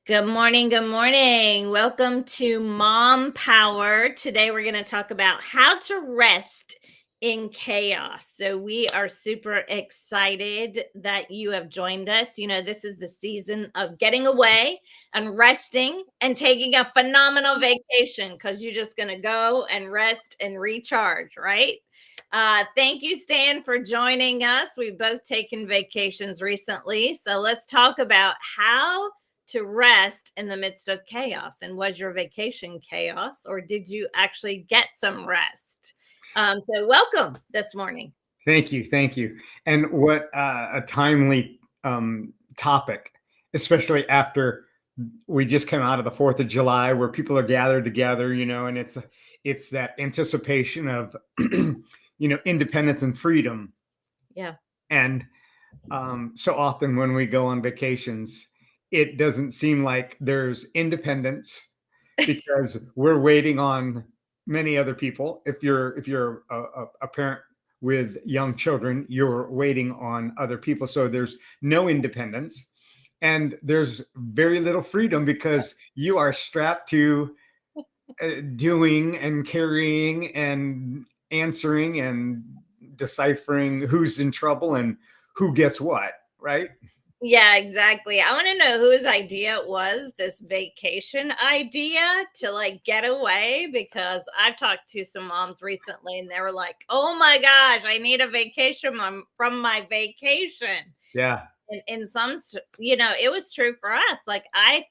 Good morning. Good morning. Welcome to MomPower. Today we're going to talk about how to rest in chaos. So we are super excited that you have joined us. You know, this is the season of getting away and resting and taking a phenomenal vacation because you're just going to go and rest and recharge, right? Thank you, Stan, for joining us. We've both taken vacations recently. So let's talk about how to rest in the midst of chaos. And was your vacation chaos, or did you actually get some rest? So welcome this morning. Thank you. Thank you. And what a timely topic, especially after we just came out of the 4th of July where people are gathered together, and it's that anticipation of, independence and freedom. Yeah. And so often when we go on vacations, it doesn't seem like there's independence because we're waiting on many other people. If you're a parent with young children, you're waiting on other people. So there's no independence and there's very little freedom because you are strapped to doing and carrying and answering and deciphering who's in trouble and who gets what, right? Yeah, exactly. I want to know whose idea it was, this vacation idea to like get away, because I've talked to some moms recently and they were like, oh my gosh, I need a vacation from my vacation. Yeah. And in some, it was true for us. Like I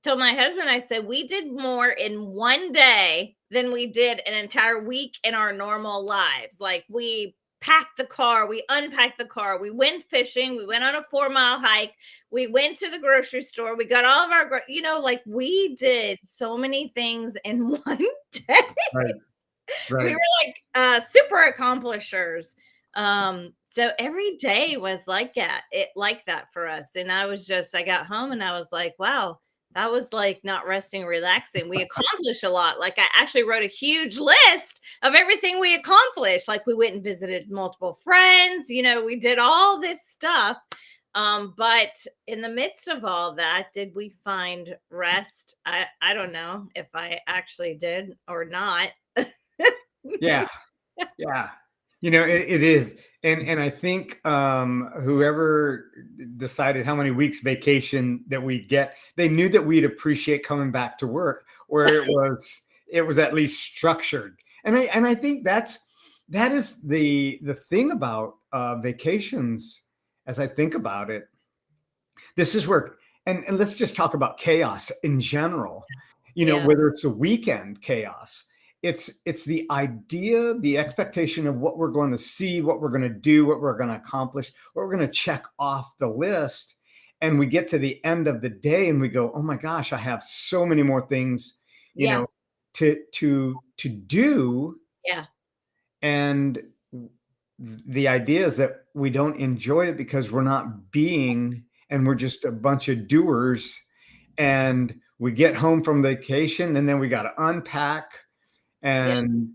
told my husband, I said, we did more in one day than we did an entire week in our normal lives. Like we packed the car, we unpacked the car, we went fishing, we went on a 4-mile hike, we went to the grocery store, we got all of our, like we did so many things in one day. Right. We Right. were like super accomplishers. So every day was like that for us. And I got home and I was like, wow, that was like not resting, relaxing. We accomplished a lot. Like I actually wrote a huge list of everything we accomplished. Like we went and visited multiple friends, we did all this stuff. But in the midst of all that, did we find rest? I don't know if I actually did or not. Yeah. Yeah. It is. And I think whoever decided how many weeks vacation that we'd get, they knew that we'd appreciate coming back to work, or it was at least structured. And I think that is the thing about vacations. As I think about it, this is where, and let's just talk about chaos in general, Yeah. whether it's a weekend chaos, it's the idea, the expectation of what we're going to see, what we're going to do, what we're going to accomplish, what we're going to check off the list. And we get to the end of the day and we go, oh my gosh, I have so many more things, Yeah. to do. Yeah. And the idea is that we don't enjoy it because we're not being, and we're just a bunch of doers. And we get home from vacation and then we got to unpack. Yeah. And,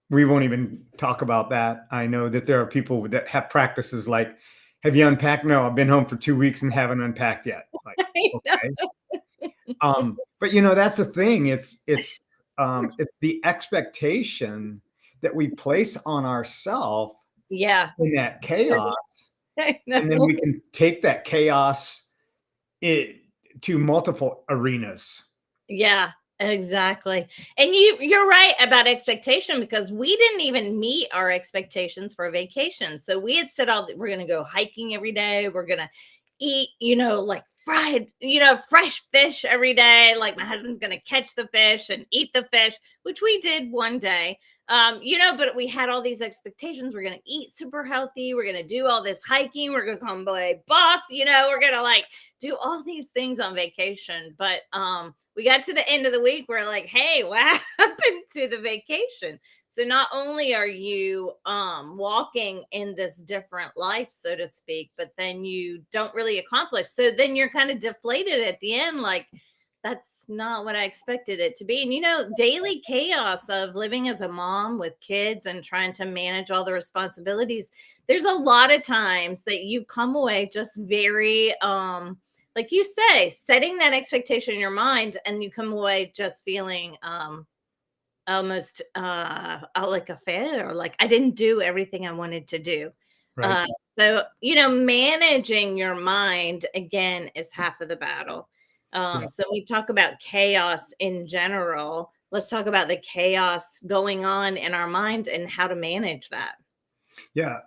we won't even talk about that. I know that there are people that have practices like, have you unpacked? No, I've been home for 2 weeks and haven't unpacked yet. Like, okay. But that's the thing. It's the expectation that we place on ourselves Yeah. in that chaos. I And then know. we can take that chaos to multiple arenas. Yeah, exactly. And you're right about expectation, because we didn't even meet our expectations for a vacation. So we had said we're going to go hiking every day. We're going to eat, like fried, fresh fish every day. Like my husband's going to catch the fish and eat the fish, which we did one day. But we had all these expectations. We're going to eat super healthy. We're going to do all this hiking. We're going to come play buff, we're going to like do all these things on vacation. But we got to the end of the week. We're like, hey, what happened to the vacation? So not only are you walking in this different life, so to speak, but then you don't really accomplish. So then you're kind of deflated at the end, like, that's not what I expected it to be. And daily chaos of living as a mom with kids and trying to manage all the responsibilities. There's a lot of times that you come away just very like you say, setting that expectation in your mind, and you come away just feeling almost like a failure, like I didn't do everything I wanted to do. Right. uh so managing your mind again is half of the battle. Yeah. So we talk about chaos in general, let's talk about the chaos going on in our mind and how to manage that. Yeah.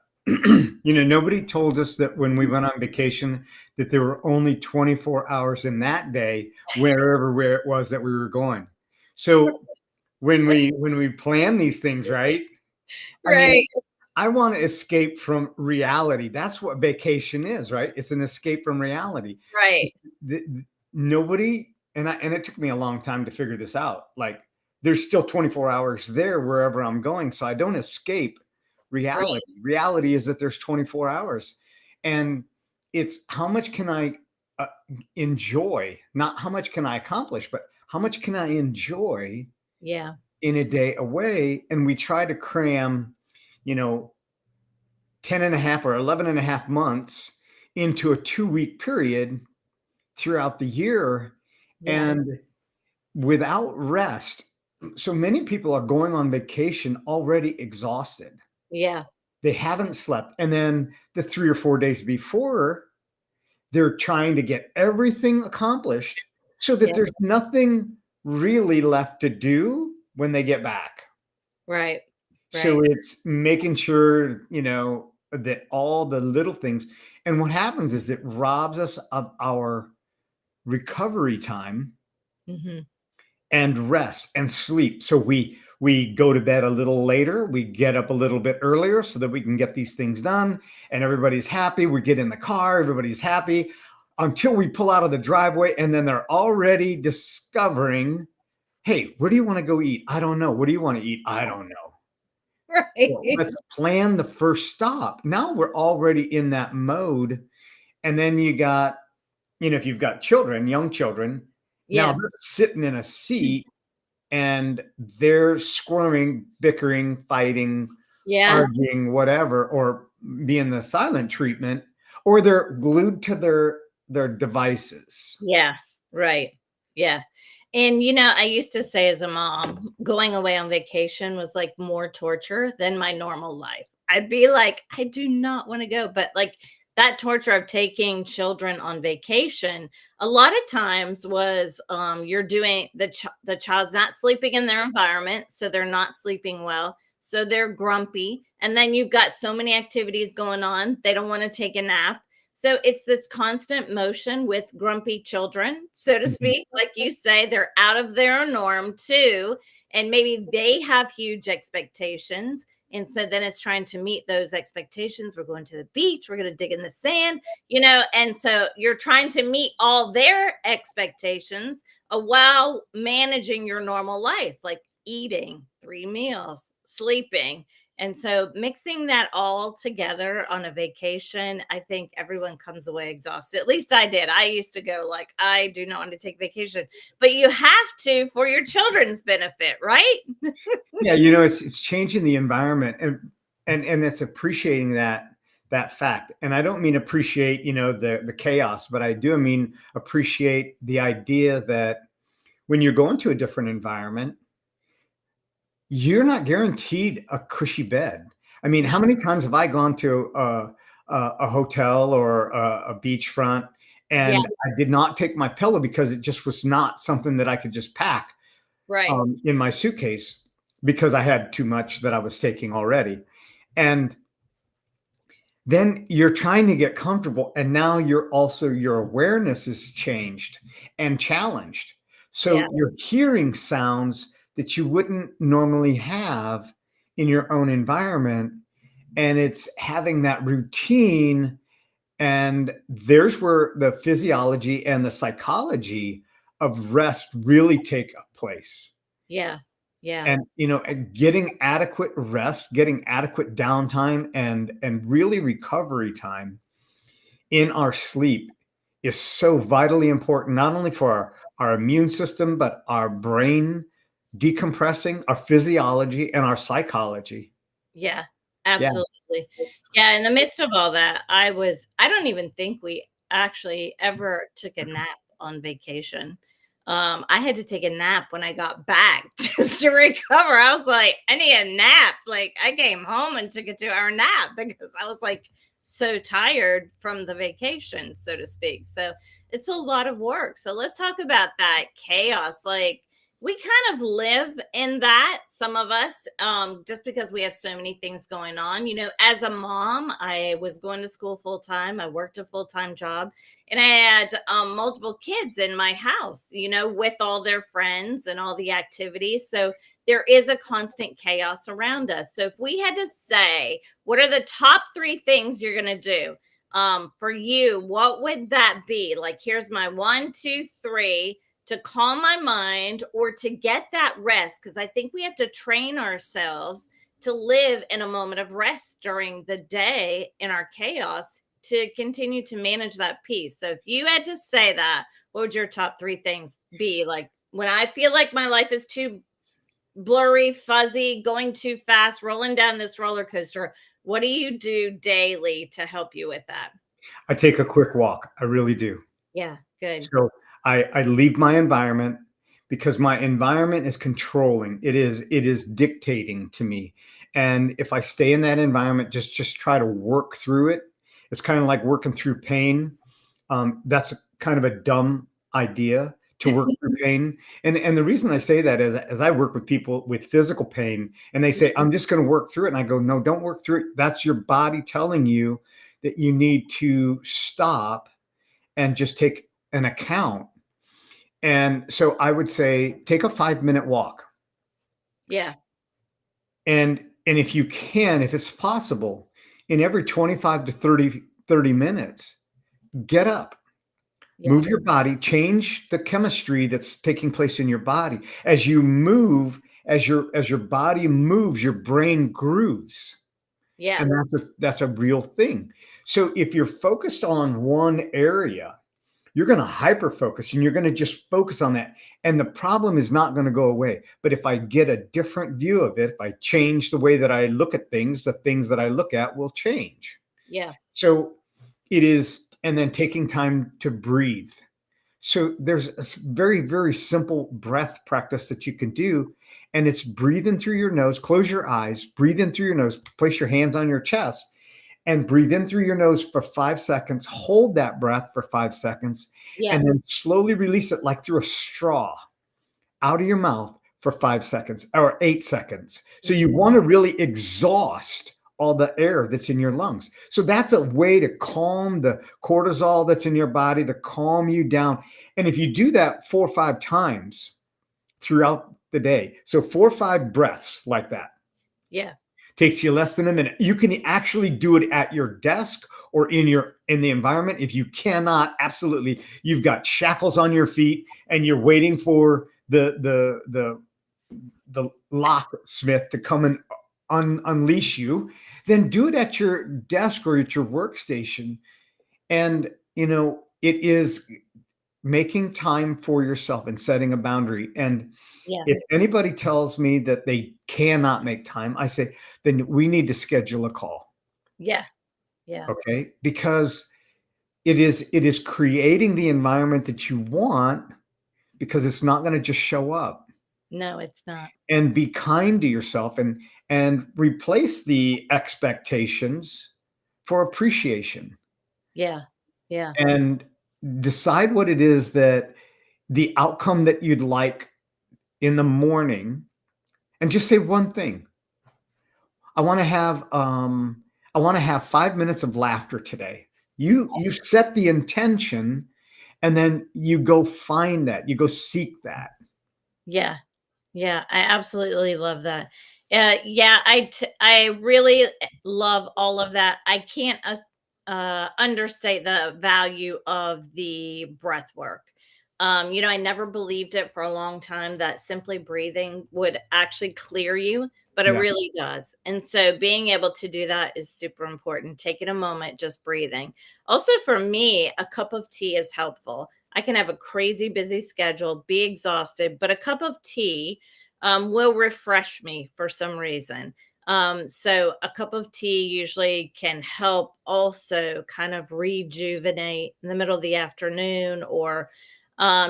Nobody told us that when we went on vacation that there were only 24 hours in that day, where it was that we were going. So when we plan these things, right? I mean, Right. I want to escape from reality. That's what vacation is, right? It's an escape from reality. Right. Nobody, and it took me a long time to figure this out. Like, there's still 24 hours there wherever I'm going, so I don't escape Right. reality. Reality is that there's 24 hours, and it's how much can I uh, enjoy, not how much can I accomplish, but how much can I enjoy Yeah. in a day away. And we try to cram, you know, 10 and a half or 11 and a half months into a 2 week period throughout the year, Yeah. and without rest. So many people are going on vacation already exhausted. Yeah. They haven't slept. And then the 3 or 4 days before, they're trying to get everything accomplished so that Yeah. there's nothing really left to do when they get back. Right. So Right. it's making sure, that all the little things, and what happens is it robs us of our recovery time Hmm. and rest and sleep. So we go to bed a little later, we get up a little bit earlier so that we can get these things done, and everybody's happy. We get in the car, everybody's happy until we pull out of the driveway, and then they're already discovering, "Hey, where do you want to go eat?" "I don't know." "What do you want to eat?" "I don't know." "Well, Right. let's plan the first stop." Now we're already in that mode. And then you got, if you've got children, young children, now Yeah. they're sitting in a seat and they're squirming, bickering, fighting, Yeah. arguing, whatever, or being the silent treatment, or they're glued to their devices. Yeah. Right. Yeah. And I used to say as a mom, going away on vacation was like more torture than my normal life. I'd be like, I do not want to go. But like that torture of taking children on vacation, a lot of times was you're doing the child's not sleeping in their environment, so they're not sleeping well. So they're grumpy. And then you've got so many activities going on, they don't want to take a nap. So it's this constant motion with grumpy children, so to Mhm. speak. Like you say, they're out of their norm too. And maybe they have huge expectations. And so then it's trying to meet those expectations. We're going to the beach, we're going to dig in the sand, and so you're trying to meet all their expectations while managing your normal life, like eating 3 meals, sleeping. And so mixing that all together on a vacation, I think everyone comes away exhausted. At least I did. I used to go like, I do not want to take vacation, but you have to for your children's benefit, right? Yeah, it's changing the environment, and it's appreciating that fact. And I don't mean appreciate, the chaos, but I do mean appreciate the idea that when you're going to a different environment, you're not guaranteed a cushy bed. I mean, how many times have I gone to a hotel or a beachfront, Yeah, and I did not take my pillow because it just was not something that I could just pack right. in my suitcase because I had too much that I was taking already. And then you're trying to get comfortable, and now your awareness is changed and challenged. Yeah, So you're hearing sounds that you wouldn't normally have in your own environment, and it's having that routine. And there's where the physiology and the psychology of rest really take place. yeah, yeah, And getting adequate rest, getting adequate downtime, and really recovery time in our sleep is so vitally important, not only for our immune system, but our brain decompressing, our physiology, and our psychology. yeah, Yeah. absolutely. Yeah, in the midst of all that, I don't even think actually ever took a nap on vacation. I had to take a nap when I got back just to recover. I was like, I need a nap. Like, I came home and took a 2-hour nap because I was like so tired from the vacation, so to speak. So it's a lot of work. So let's talk about that chaos. Like, we kind of live in that, some of us, just because we have so many things going on. As a mom, I was going to school full time. I worked a full time job, and I had multiple kids in my house, with all their friends and all the activities. So there is a constant chaos around us. So if we had to say, what are the top 3 things you're going to do for you, what would that be? Like, here's my 1, 2, 3 to calm my mind or to get that rest. Because I think we have to train ourselves to live in a moment of rest during the day in our chaos to continue to manage that peace. So if you had to say that, what would your top 3 things be? Like, when I feel like my life is too blurry, fuzzy, going too fast, rolling down this roller coaster, what do you do daily to help you with that? I take a quick walk. I really do. Yeah, good. So I leave my environment because my environment is controlling. It is dictating to me. And if I stay in that environment, just try to work through it. It's kind of like working through pain. That's kind of a dumb idea to work through pain. And the reason I say that is as I work with people with physical pain and they say, I'm just going to work through it. And I go, no, don't work through it. That's your body telling you that you need to stop and just take an account. And so I would say take a 5-minute walk. Yeah, And if you can, if it's possible, in every 25 to 30 minutes, get up, yeah, move your body, change the chemistry that's taking place in your body. As you move, as your body moves, your brain grooves. yeah, And that's a real thing. So if you're focused on one area, you're going to hyper focus and you're going to just focus on that. And the problem is not going to go away. But if I get a different view of it, if I change the way that I look at things, the things that I look at will change. yeah, So it is, and then taking time to breathe. So there's a very, very simple breath practice that you can do. And it's breathing through your nose, close your eyes, breathe in through your nose, place your hands on your chest and breathe in through your nose for 5 seconds. Hold that breath for 5 seconds yeah, and then slowly release it like through a straw out of your mouth for 5 seconds or 8 seconds. So you mhm, want to really exhaust all the air that's in your lungs. So that's a way to calm the cortisol that's in your body, to calm you down. And if you do that 4 or 5 times throughout the day, so 4 or 5 breaths like that, yeah, takes you less than a minute. You can actually do it at your desk or in the environment. If you cannot, absolutely, you've got shackles on your feet and you're waiting for the locksmith to come and unleash you, then do it at your desk or at your workstation. And it is making time for yourself and setting a boundary. And yeah, if anybody tells me that they cannot make time, I say, then we need to schedule a call. yeah, yeah. Okay. Because it is creating the environment that you want because it's not going to just show up. No, it's not. And be kind to yourself and replace the expectations for appreciation Yeah, yeah, and decide what it is that the outcome that you'd like in the morning and just say one thing. I want to have I want to have 5 minutes of laughter today. You set the intention and then you go find that. You go seek that. yeah, yeah. I absolutely love that. Yeah, I really love all of that. I can't understate the value of the breath work. I never believed it for a long time that simply breathing would actually clear you, but it Yeah. really does. And so being able to do that is super important. Taking a moment, just breathing. Also, for me, a cup of tea is helpful. I can have a crazy busy schedule, be exhausted, but a cup of tea will refresh me for some reason. So a cup of tea usually can help also kind of rejuvenate in the middle of the afternoon, or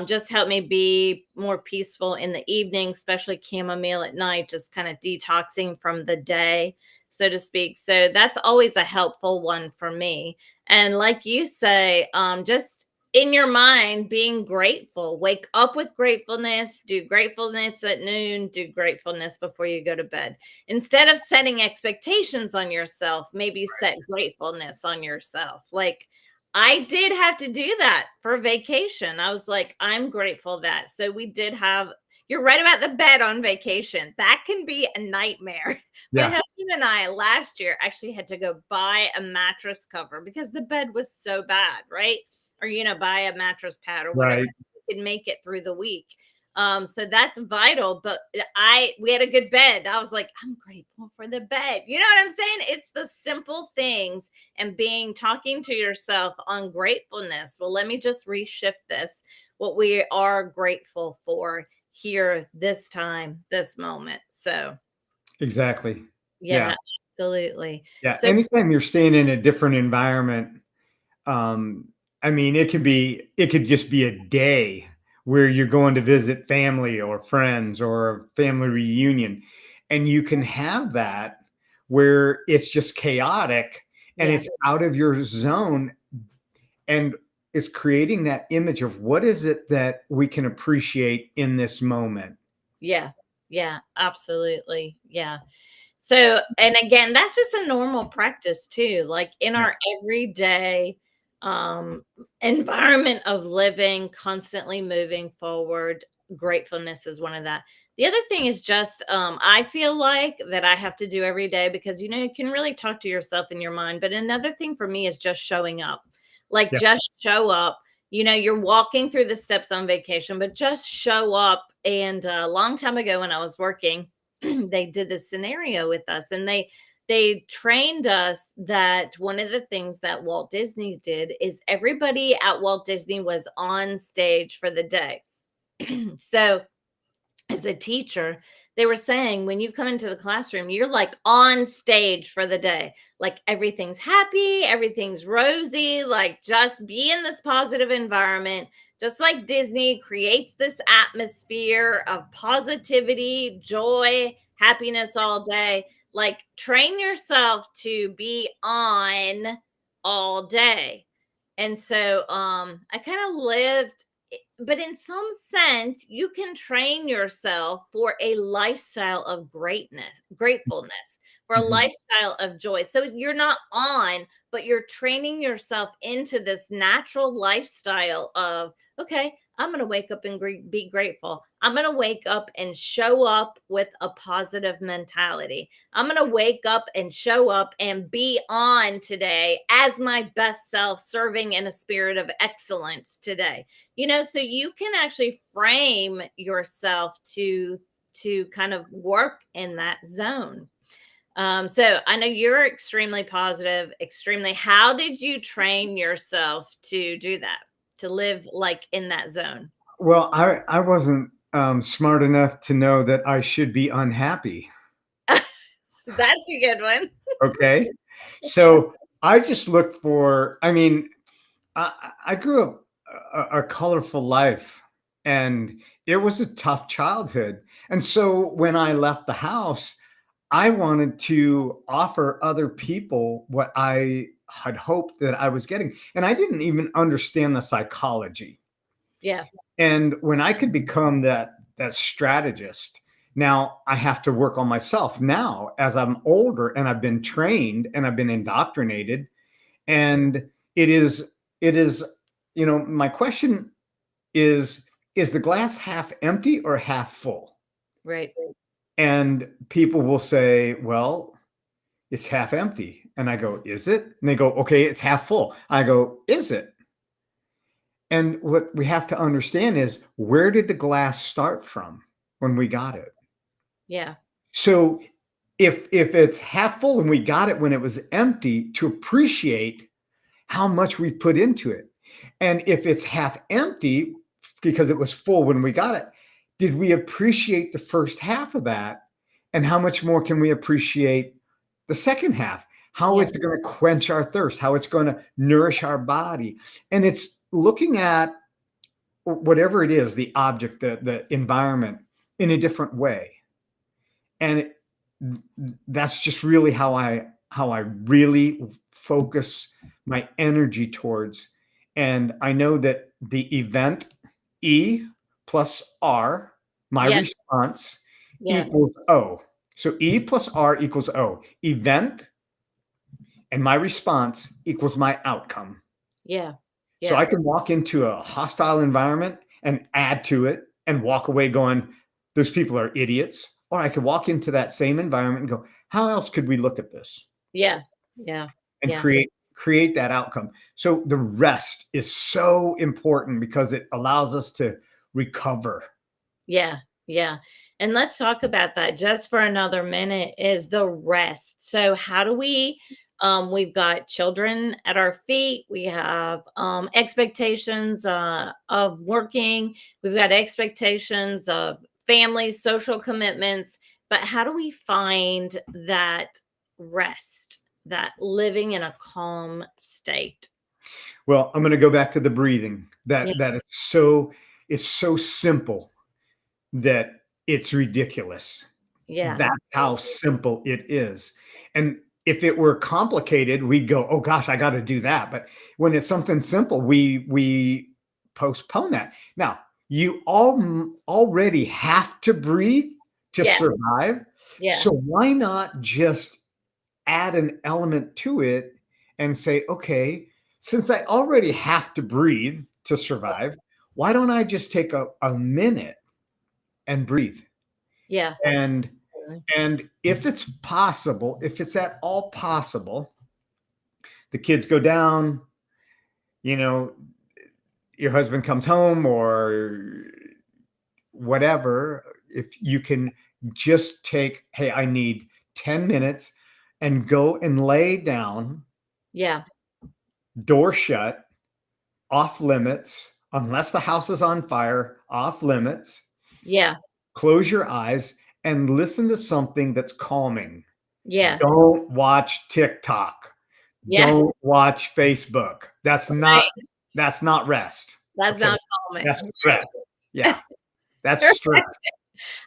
just help me be more peaceful in the evening, especially chamomile at night, just kind of detoxing from the day, so to speak. So that's always a helpful one for me. And like you say, just in your mind, being grateful, wake up with gratefulness, do gratefulness at noon, do gratefulness before you go to bed. Instead of setting expectations on yourself, maybe set gratefulness on yourself. Like, I did have to do that for vacation. I was like, I'm grateful that. So we did have, you're right about the bed on vacation. That can be a nightmare. My Yeah. husband and I last year actually had to go buy a mattress cover because the bed was so bad, right? Or, buy a mattress pad or whatever. Right. You can make it through the week. So that's vital. But we had a good bed. I was like, I'm grateful for the bed. You know what I'm saying? It's the simple things and talking to yourself on gratefulness. Well, let me just reshift this. What we are grateful for here, this time, this moment. So Exactly. yeah, Yeah. absolutely. Yeah. So Anytime you're staying in a different environment, um, I mean, it could just be a day where you're going to visit family or friends or a family reunion. And you can have that where it's just chaotic and yeah, it's out of your zone. And it's creating that image of what is it that we can appreciate in this moment. yeah, yeah, absolutely. Yeah. So, and again, that's just a normal practice too. Like in Yeah. our everyday um environment of living, constantly moving forward, gratefulness is one of that. The other thing is just I feel like that I have to do every day because you can really talk to yourself in your mind, but another thing for me is just showing up. Like Yeah. just show up. You're walking through the steps on vacation, but just show up. And a long time ago when I was working, they did this scenario with us, and they trained us that one of the things that Walt Disney did is everybody at Walt Disney was on stage for the day. So as a teacher, they were saying when you come into the classroom, you're like on stage for the day. Like everything's happy, everything's rosy, like just be in this positive environment. Just like Disney creates this atmosphere of positivity, joy, happiness all day. Like train yourself to be on all day. And so I kind of lived, but in some sense, you can train yourself for a lifestyle of gratefulness, for a Mhm. lifestyle of joy. So you're not on, but you're training yourself into this natural lifestyle of, okay, I'm going to wake up and be grateful. I'm going to wake up and show up with a positive mentality. I'm going to wake up and show up and be on today as my best self, serving in a spirit of excellence today. So you can actually frame yourself to kind of work in that zone. So I know you're extremely positive, extremely. How did you train yourself to do that, to live like in that zone? Well, I wasn't smart enough to know that I should be unhappy. That's a good one. Okay. So I just looked for, I mean, I grew up a colorful life and it was a tough childhood. And so when I left the house, I wanted to offer other people what I had hoped that I was getting. And I didn't even understand the psychology. Yeah. And when I could become that strategist, now I have to work on myself now as I'm older and I've been trained and I've been indoctrinated. And it is, my question is the glass half empty or half full? Right. And people will say, well, it's half empty. And I go, is it? And they go, okay, it's half full. I go, is it? And what we have to understand is where did the glass start from when we got it? Yeah. So if it's half full and we got it when it was empty, to appreciate how much we put into it. And if it's half empty because it was full when we got it, did we appreciate the first half of that? And how much more can we appreciate the second half? How Yeah. it's going to quench our thirst, how it's going to nourish our body. And it's looking at whatever it is, the object, the environment in a different way. And that's just really how I really focus my energy towards. And I know that the event E plus R, my Yeah. response Yeah. equals O. So E plus R equals O. Event and my response equals my outcome. Yeah. So I Yeah. can walk into a hostile environment and add to it and walk away going, those people are idiots. Or I could walk into that same environment and go, how else could we look at this? Yeah. Yeah. And Yeah. create that outcome. So the rest is so important because it allows us to recover. Yeah, yeah. And let's talk about that just for another minute is the rest. So how do we've got children at our feet, we have expectations of working, we've got expectations of family, social commitments, but how do we find that rest, that living in a calm state? Well, I'm going to go back to the breathing. Yeah, That is so, it's so simple that it's ridiculous. yeah, That's how simple it is. And if it were complicated, we'd go, oh gosh, I got to do that. But when it's something simple, we postpone that. Now, you already have to breathe to yeah, survive. yeah, So why not just add an element to it and say, okay, since I already have to breathe to survive, why don't I just take a minute and breathe? yeah. And Absolutely. and if it's possible, if it's at all possible, the kids go down, you know, your husband comes home or whatever, if you can just take, hey, I need 10 minutes and go and lay down, Yeah, door shut, off limits, unless the house is on fire, off limits, yeah, close your eyes and listen to something that's calming. yeah. Don't watch TikTok. Yeah, Don't watch Facebook. right. That's not rest. That's Okay. not calming. That's Right. stress. Yeah. That's stress.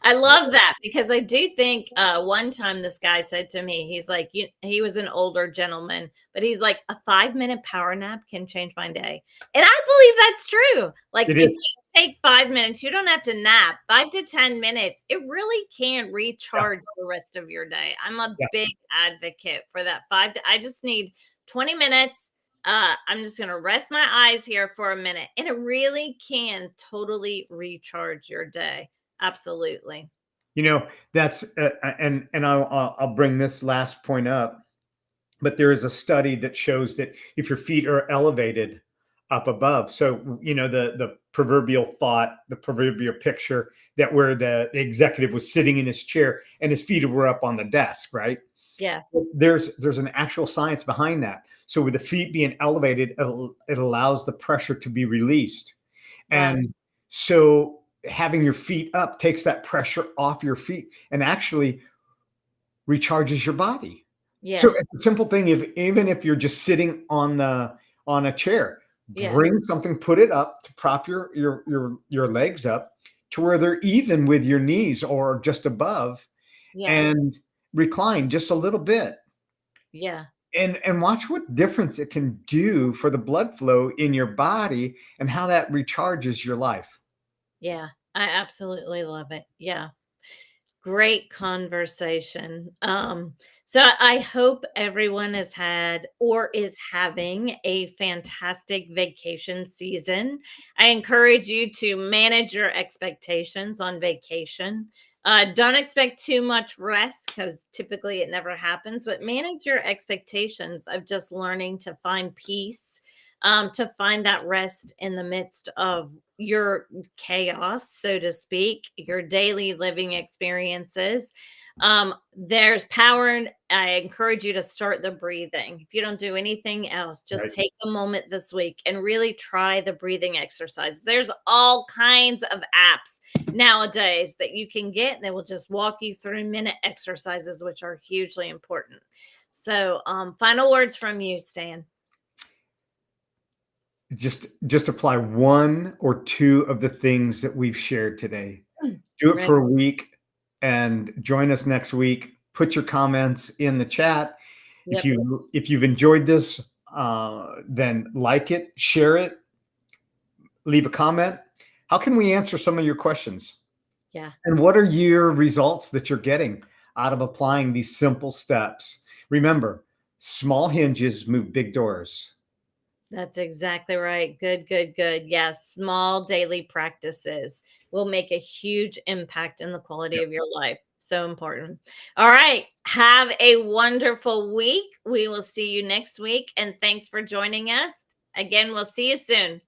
I love that because I do think one time this guy said to me, he's like, he was an older gentleman, but he's like, a 5 minute power nap can change my day. And I believe that's true. Like, It if is. you take 5 minutes, you don't have to nap 5 to 10 minutes. It really can Yeah. recharge the rest of your day. I'm a Yeah. big advocate for that. I just need 20 minutes. I'm just going to rest my eyes here for a minute. And it really can totally recharge your day. Absolutely. You know, that's and I'll bring this last point up, but there is a study that shows that if your feet are elevated up above, so you know the proverbial thought, the proverbial picture that where the executive was sitting in his chair and his feet were up on the desk, right? Yeah. There's an actual science behind that. So with the feet being elevated, it allows the pressure to be released. Wow. And so having your feet up takes that pressure off your feet and actually recharges your body. So Yeah. it's a simple thing. If even if you're just sitting on a chair, Yeah. bring something, put it up to prop your legs up to where they're even with your knees or just above, Yeah. and recline just a little bit. Yeah. And watch what difference it can do for the blood flow in your body and how that recharges your life. Yeah. I absolutely love it. Yeah. Great conversation. So I hope everyone has had or is having a fantastic vacation season. I encourage you to manage your expectations on vacation. Don't expect too much rest because typically it never happens, but manage your expectations of just learning to find peace, to find that rest in the midst of your chaos, so to speak, your daily living experiences. There's power I encourage you to start the breathing. If you don't do anything else, just Right. take a moment this week and really try the breathing exercise. There's all kinds of apps nowadays that you can get that will just walk you through minute exercises, which are hugely important. So, final words from you, Stan. Just apply one or two of the things that we've shared today. Do it Right. for a week and join us next week. Put your comments in the chat. If Yep. you've enjoyed this, then like it, share it, leave a comment. How can we answer some of your questions? Yeah. And what are your results that you're getting out of applying these simple steps? Remember, small hinges move big doors. That's exactly right. Good, good, good. Yes, small daily practices will make a huge impact in the quality Yep. of your life. So important. All right. Have a wonderful week. We will see you next week. And thanks for joining us. Again, we'll see you soon.